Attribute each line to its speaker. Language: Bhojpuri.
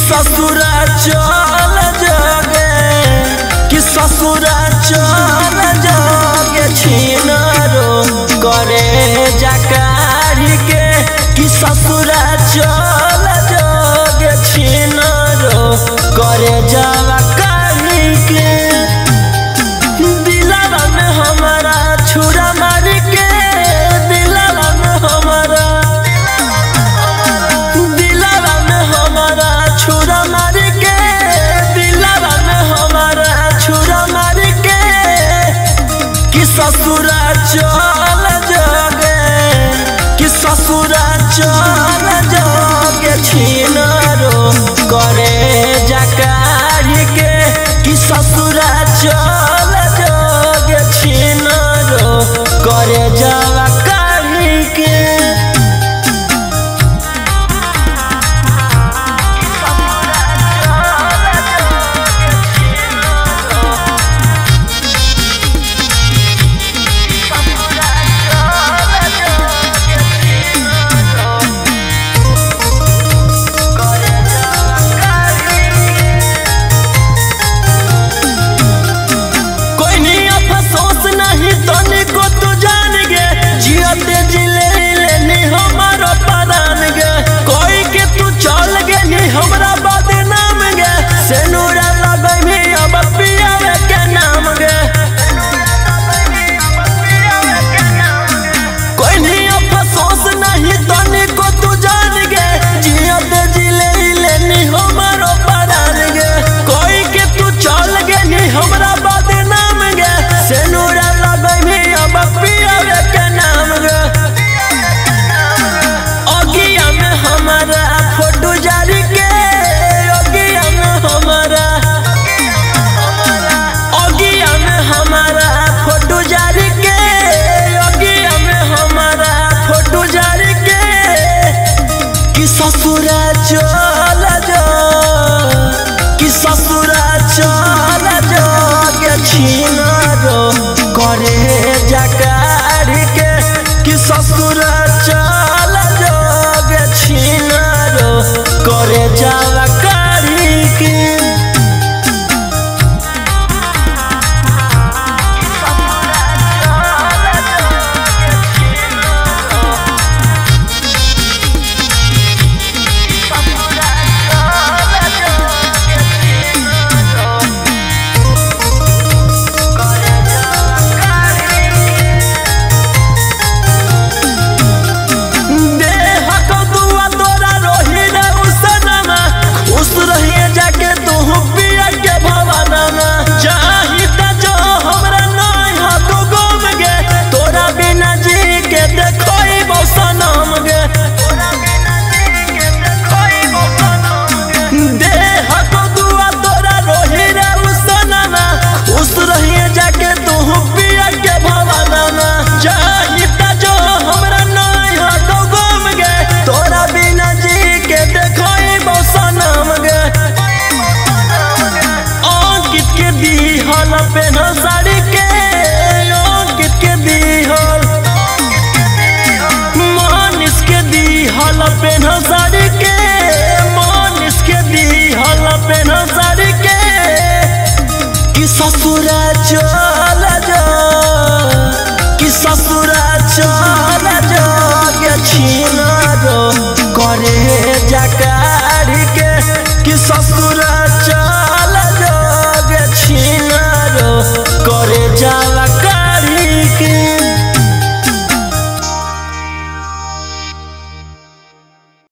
Speaker 1: ससुरा चल जोगे कि ससुरा चल जोगे छिनारो करे जकारी के कि ससुरा चल जोगे छिनारो करे जकारी के दिलवा में हमारा छुरा मार के दिलवा में हमारा छुरा मार के दिलवा में हमारा छुरा मार के कि ससुरा चल जोगे कि ससुरा चल जोगे छिनारो करे जकारी के कि ससुरा चल जोगे छिनारो करे जकारी के हमरा बदनाम गे सेनुरा लगै अब पियावे के नाम गे कोई नहीं अफसोस नहीं तनी को तू जान गे जियत जिले लेनी हमारो परान गे कोई के तू चल गे नहीं हमरा बदनाम गे सेनुरा लगै अब पियावे के नाम गे अगिया में हमारा फोटो जारी के ससुरा चल जो कि ससुरा चल जोगे छिनारो करे जकारी के कि ससुरा चल जोगे छिनारो करे जकारी के पेनल साड़ी के अंकित के दीहल मानिस के दीहल पेनल साड़ी के मानिस के दीहल पेनल साड़ी के कि ससुरा चल जो कि ससुरा चल जोगे छिनारो करे जकारी